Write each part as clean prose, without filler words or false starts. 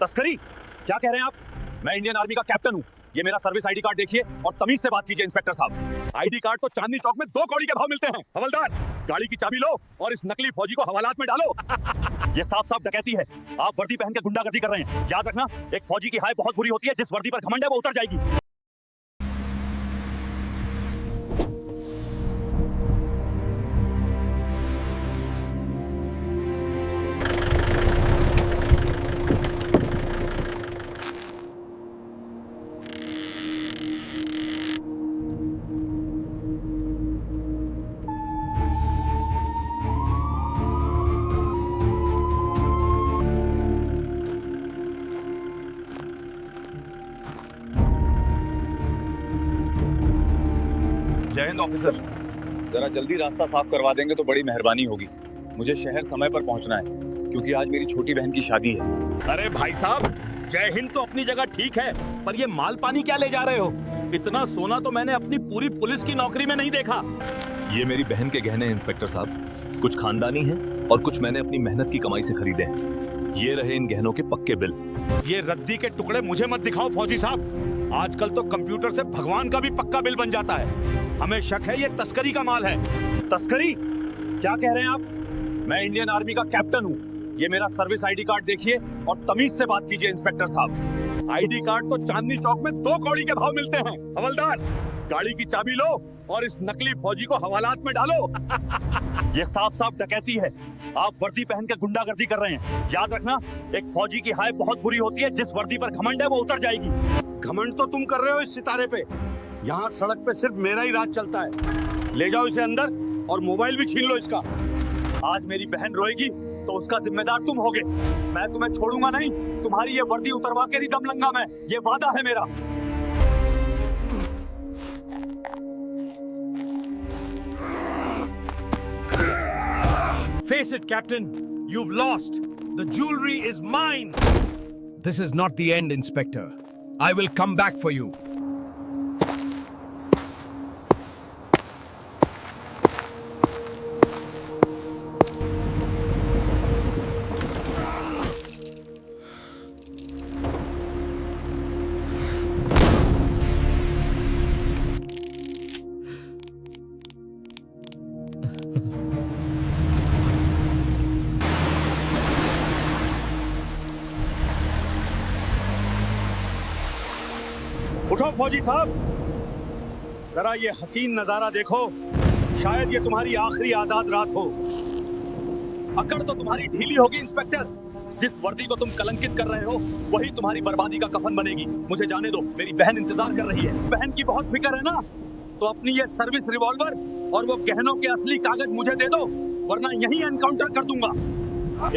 तस्करी? क्या कह रहे हैं आप? मैं इंडियन आर्मी का कैप्टन हूँ। ये मेरा सर्विस आईडी कार्ड देखिए और तमीज से बात कीजिए इंस्पेक्टर साहब। आईडी कार्ड तो चांदनी चौक में 2 कौड़ी के भाव मिलते हैं। हवलदार, गाड़ी की चाबी लो और इस नकली फौजी को हवालात में डालो। ये साफ साफ डकैती है। आप वर्दी पहन के गुंडागर्दी कर रहे हैं। याद रखना, एक फौजी की हाय बहुत बुरी होती है। जिस वर्दी पर घमंड है वो उतर जाएगी। जय हिंद ऑफिसर। जरा जल्दी रास्ता साफ करवा देंगे तो बड़ी मेहरबानी होगी। मुझे शहर समय पर पहुंचना है क्योंकि आज मेरी छोटी बहन की शादी है। अरे भाई साहब, जय हिंद तो अपनी जगह ठीक है, पर ये माल पानी क्या ले जा रहे हो? इतना सोना तो मैंने अपनी पूरी पुलिस की नौकरी में नहीं देखा। ये मेरी बहन के गहने हैं इंस्पेक्टर साहब। कुछ खानदानी हैं और कुछ मैंने अपनी मेहनत की कमाई से खरीदे हैं। ये रहे इन गहनों के पक्के बिल। ये रद्दी के टुकड़े मुझे मत दिखाओ फौजी साहब। आजकल तो कंप्यूटर से भगवान का भी पक्का बिल बन जाता है। हमें शक है ये तस्करी का माल है। तस्करी? क्या कह रहे हैं आप? मैं इंडियन आर्मी का कैप्टन हूँ। ये मेरा सर्विस आईडी कार्ड देखिए और तमीज से बात कीजिए इंस्पेक्टर साहब। आईडी कार्ड तो चांदनी चौक में 2 कौड़ी के भाव मिलते हैं। हवलदार, गाड़ी की चाबी लो और इस नकली फौजी को हवालात में डालो। ये साफ साफ डकैती है। आप वर्दी पहन के गुंडागर्दी कर रहे हैं। याद रखना, एक फौजी की हाय बहुत बुरी होती है। जिस वर्दी पर घमंड है वो उतर जाएगी। घमंड तो तुम कर रहे हो इस सितारे पे। यहाँ सड़क पे सिर्फ मेरा ही राज चलता है। ले जाओ इसे अंदर और मोबाइल भी छीन लो इसका। आज मेरी बहन रोएगी तो उसका जिम्मेदार तुम होगे। मैं तुम्हें छोड़ूंगा नहीं। तुम्हारी ये वर्दी उतरवा के ही दम लूंगा मैं। ये वादा है मेरा। Face it, Captain. You've lost. The jewelry is mine. This is not the end, Inspector. I will come back for you. उठो फौजी साहब, जरा ये हसीन नजारा देखो। शायद ये तुम्हारी आखिरी आजाद रात हो। अकड़ तो तुम्हारी ढीली होगी इंस्पेक्टर। जिस वर्दी को तुम कलंकित कर रहे हो वही तुम्हारी बर्बादी का कफन बनेगी। मुझे जाने दो, मेरी बहन इंतजार कर रही है। बहन की बहुत फिक्र है ना, तो अपनी ये सर्विस रिवॉल्वर और वो गहनों के असली कागज मुझे दे दो, वरना यहीं एनकाउंटर कर दूंगा।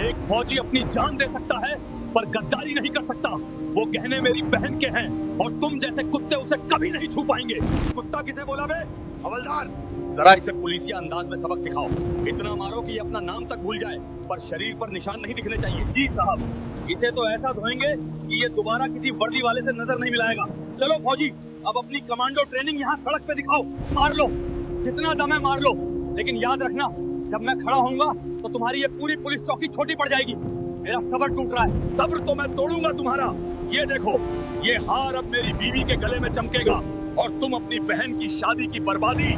एक फौजी अपनी जान दे सकता है पर गद्दारी नहीं कर सकता। वो गहने मेरी बहन के हैं और तुम जैसे कुत्ते उसे कभी नहीं छू पाएंगे। कुत्ता किसे बोला बे? हवलदार, जरा इसे पुलिसिया अंदाज में सबक सिखाओ। इतना मारो कि ये अपना नाम तक भूल जाए, पर शरीर पर निशान नहीं दिखने चाहिए। जी साहब, इसे तो ऐसा धोएंगे कि ये दोबारा किसी वर्दी वाले से नजर नहीं मिलाएगा। चलो फौजी, अब अपनी कमांडो ट्रेनिंग यहाँ सड़क पे दिखाओ। मार लो, जितना दम है मार लो, लेकिन याद रखना, जब मैं खड़ा होऊंगा तो तुम्हारी ये पूरी पुलिस चौकी छोटी पड़ जाएगी। मेरा सब्र टूट रहा है। सब्र तो मैं तोड़ूंगा तुम्हारा। ये देखो, ये हार अब मेरी बीवी के गले में चमकेगा और तुम अपनी बहन की शादी की बर्बादी।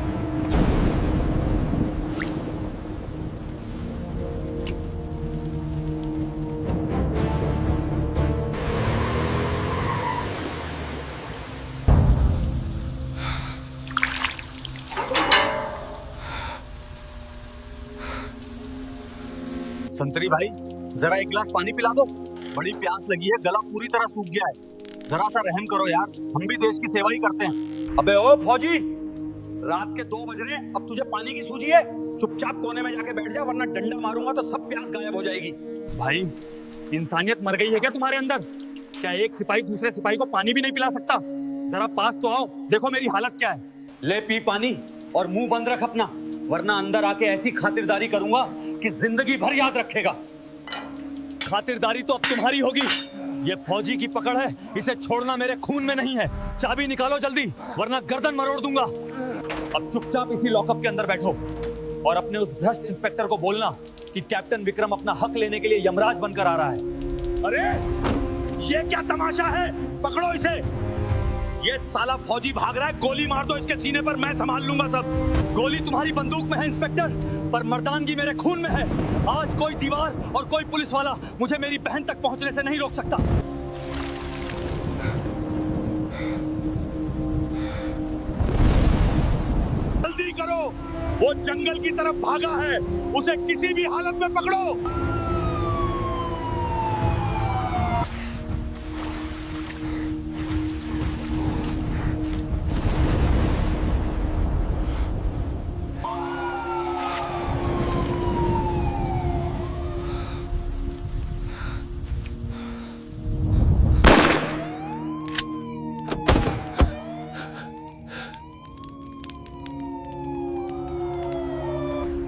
संतरी भाई, जरा एक गिलास पानी पिला दो। बड़ी प्यास लगी है, गला पूरी तरह सूख गया है। जरा सा रहम करो यार, हम भी देश की सेवा ही करते हैं। अबे ओ फौजी, रात के 2 बज रहे हैं, अब तुझे पानी की सूझी है? चुपचाप कोने में जाके बैठ जा, वरना डंडा मारूंगा तो सब प्यास गायब हो जाएगी। भाई, इंसानियत मर गई है क्या तुम्हारे अंदर? क्या एक सिपाही दूसरे सिपाही को पानी भी नहीं पिला सकता? जरा पास तो आओ, देखो मेरी हालत क्या है। ले पी पानी और मुंह बंद रख अपना, वरना अंदर आके ऐसी खातिरदारी करूंगा कि जिंदगी भर याद रखेगा। खातिरदारी तो अब तुम्हारी होगी। ये फौजी की पकड़ है, इसे छोड़ना मेरे खून में नहीं है। चाबी निकालो जल्दी, वरना गर्दन मरोड़ दूंगा। अब चुपचाप इसी लॉकअप के अंदर बैठो और अपने उस भ्रष्ट इंस्पेक्टर को बोलना कि कैप्टन विक्रम अपना हक लेने के लिए यमराज बनकर आ रहा है। अरे ये क्या तमाशा है? पकड़ो इसे। ये साला फौजी भाग रहा है, गोली मार दो इसके सीने पर, मैं संभाल लूंगा सब। गोली तुम्हारी बंदूक में है इंस्पेक्टर, पर मर्दानगी मेरे खून में है। आज कोई दीवार और कोई पुलिस वाला मुझे मेरी बहन तक पहुंचने से नहीं रोक सकता। जल्दी करो, वो जंगल की तरफ भागा है, उसे किसी भी हालत में पकड़ो।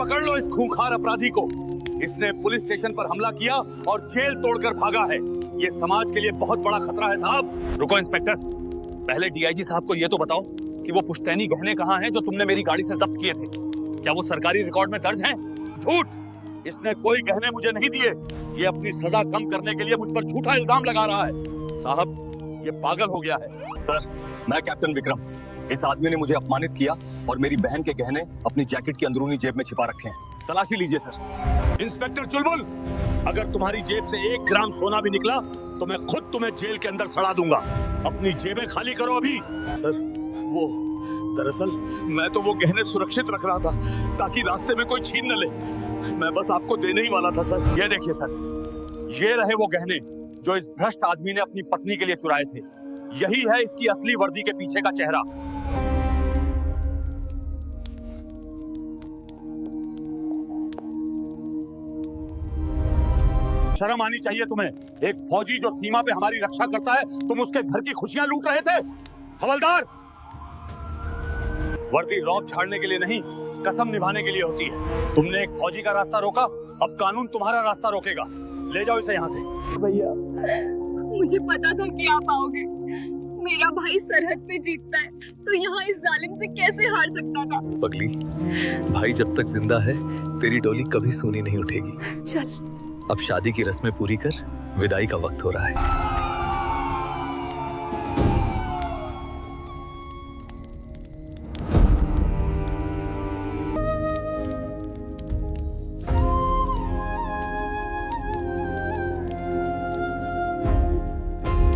पकड़ लो इस खूंखार अपराधी को। इसने पुलिस स्टेशन पर हमला किया और जेल तोड़कर भागा है। ये समाज के लिए बहुत बड़ा खतरा है साहब। रुको इंस्पेक्टर, पहले डीआईजी साहब को ये तो बताओ कि वो पुश्तैनी गहने कहाँ हैं जो तुमने मेरी गाड़ी से जब्त किए थे? क्या वो सरकारी रिकॉर्ड में दर्ज हैं? झूठ, इसने कोई गहने मुझे नहीं दिए। ये अपनी सजा कम करने के लिए मुझ पर झूठा इल्जाम लगा रहा है। साहब, ये पागल हो गया है। सर, मैं कैप्टन विक्रम। इस आदमी ने मुझे अपमानित किया और मेरी बहन के गहने अपनी जैकेट की अंदरूनी जेब में छिपा रखे हैं। तलाशी लीजिए सर। इंस्पेक्टर चुलबुल, अगर तुम्हारी जेब से 1 ग्राम सोना भी निकला तो मैं खुद तुम्हें जेल के अंदर सड़ा दूंगा। अपनी जेबें खाली करो अभी। सर, वो दरअसल मैं तो वो गहने सुरक्षित रख रहा था ताकि रास्ते में कोई छीन न ले। मैं बस आपको देने ही वाला था सर। ये देखिए सर, ये रहे वो गहने जो इस भ्रष्ट आदमी ने अपनी पत्नी के लिए चुराए थे। यही है इसकी असली वर्दी के पीछे का चेहरा। शर्म आनी चाहिए तुम्हें। एक फौजी जो सीमा पे हमारी रक्षा करता है, तुम उसके घर की खुशियां लूट रहे थे। हवलदार, वर्दी रौब झाड़ने के लिए नहीं, कसम निभाने के लिए होती है। तुमने एक फौजी का रास्ता रोका, अब कानून तुम्हारा रास्ता रोकेगा। ले जाओ इसे यहाँ से। भैया, मुझे पता था कि आप आओगे। मेरा भाई सरहद पे जीतता है तो यहाँ इस जालिम से कैसे हार सकता था? पगली, भाई जब तक जिंदा है तेरी डोली कभी सूनी नहीं उठेगी। चल, अब शादी की रस्में पूरी कर, विदाई का वक्त हो रहा है।